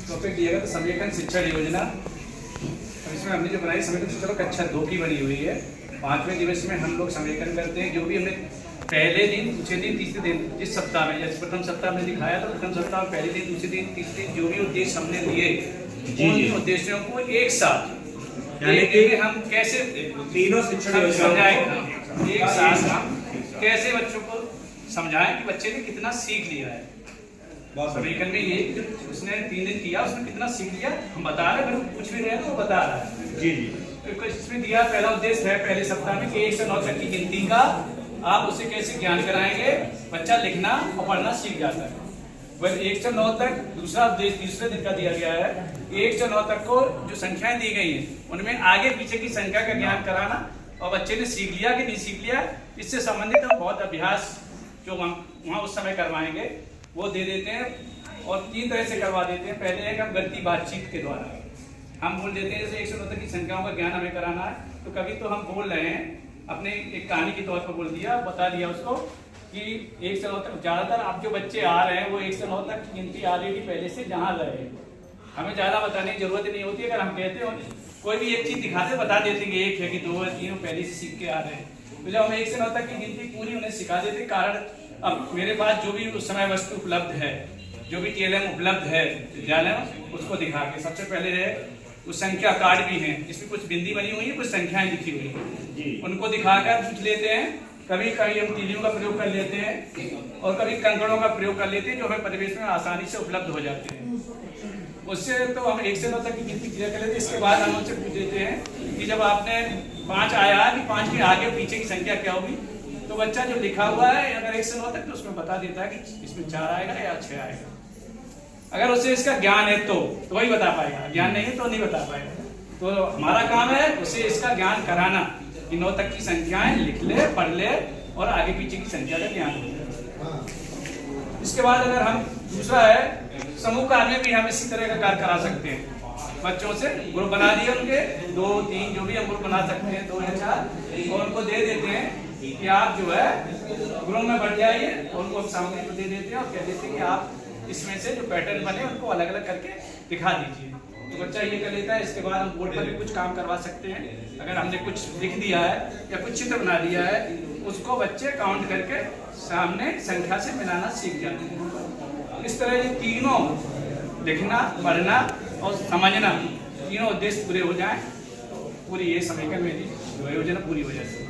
Topic दिया गया तो समेकन शिक्षण योजना। अब इसमें हमने जो बनाई समेकन शिक्षण कक्षा 2 की बनी हुई है। 5वें दिवस में हम लोग समेकन करते हैं, जो भी हमने पहले दिन, दूसरे दिन, तीसरे दिन, जिस सप्ताह में, जैसे प्रथम सप्ताह में दिखाया तो प्रथम सप्ताह में पहले दिन, दूसरे दिन, तीसरे दिन जो भी उद्देश्य हमने लिए उन उद्देश्यों को एक साथ यानी कि हम कैसे तीनों शिक्षण समझाएं, एक साथ हम कैसे बच्चों को समझाएं कि बच्चे ने कितना सीख लिया है। समेकन में ये उसने 3 दिन किया, उसने कितना सीख लिया हम बता रहे हैं, कुछ भी रहे तो वो बता रहा है। जी जी। तो इसमें दिया पहला उद्देश्य है पहले सप्ताह में कि 1 से 9 तक की गिनती का आप उसे कैसे ज्ञान कराएंगे, बच्चा लिखना और पढ़ना सीख जाता है। वह 1 से 9 तक दूसरा उद्देश्य तीसरे दिन का दिया गया है। 1 से 9 तक को जो संख्याएं दी गई हैं उनमें आगे पीछे की संख्या का ज्ञान कराना और बच्चे ने सीख लिया कि नहीं सीख लिया, इससे संबंधित हम बहुत अभ्यास जो हम वहाँ उस समय करवाएंगे वो दे देते हैं और 3 तरह से करवा देते हैं। पहले है कि हम गलती बातचीत के द्वारा हम बोल देते हैं, जैसे 1 से 9 तक की संख्याओं का ज्ञान हमें कराना है तो कभी तो हम बोल रहे हैं अपने एक कहानी के तौर पर बोल दिया, बता दिया उसको कि 1 से 9 तक ज़्यादातर आप जो बच्चे आ रहे हैं वो 1 से 9 तक की गिनती ऑलरेडी पहले से जहाँ रहे, हमें ज़्यादा बताने की जरूरत नहीं होती। अगर हम कहते हो कोई भी एक चीज़ दिखाते बता देते कि 1 है कि 2 है 3 पहले से सीख के आ रहे हैं। तो जब हम 1 से 9 तक की गिनती पूरी उन्हें सिखा देते, कारण अब मेरे पास जो भी उस समय वस्तु उपलब्ध है, जो भी TLM उपलब्ध है विद्यालय में, उसको दिखा के सबसे पहले है उस संख्या कार्ड भी हैं जिसमें कुछ बिंदी बनी हुई है, कुछ संख्याएं लिखी हुई है, उनको दिखाकर पूछ लेते हैं। कभी कभी हम तीलियों का प्रयोग कर लेते हैं और कभी कंकड़ों का प्रयोग कर लेते हैं जो हमें परिवेश में आसानी से उपलब्ध हो जाते हैं। उससे तो हम 1 से 9 तक की गिनती क्लियर कर लेते हैं। इसके बाद हम उनसे पूछ लेते हैं कि जब आपने 5 आया कि 5 के आगे पीछे की संख्या क्या होगी, तो बच्चा जो लिखा हुआ है अगर 1 से 9 तक तो उसमें बता देता है कि इसमें 4 आएगा या 6 आएगा। अगर उसे इसका ज्ञान है तो वही बता पाएगा, ज्ञान नहीं है तो नहीं बता पाएगा। तो हमारा काम है उसे इसका ज्ञान कराना कि 9 तक की संख्याएं लिख ले, पढ़ ले और आगे पीछे की संख्या का ज्ञान हो जाए। इसके बाद अगर हम दूसरा है समूह कार्य में भी हम इसी तरह का कार्य करा सकते हैं। बच्चों से ग्रुप बना दिए उनके 2, 3 जो भी हम ग्रुप बना सकते हैं 2 या 4 और उनको दे देते हैं कि आप जो है ग्रुप में बढ़ जाइए और उनको हम सामग्री को दे देते हैं और कह देते हैं कि आप इसमें से जो पैटर्न बने उनको अलग अलग करके दिखा दीजिए। तो बच्चा ये कर लेता है। इसके बाद हम बोर्ड पर भी कुछ काम करवा सकते हैं। अगर हमने कुछ लिख दिया है या कुछ चित्र बना दिया है उसको बच्चे काउंट करके सामने संख्या से मिलाना सीख जाते हैं। इस तरह ये तीनों लिखना, पढ़ना और समझना तीनों उद्देश्य पूरे हो जाएं, पूरी ये समेकन मेरी योजना पूरी हो जाती है।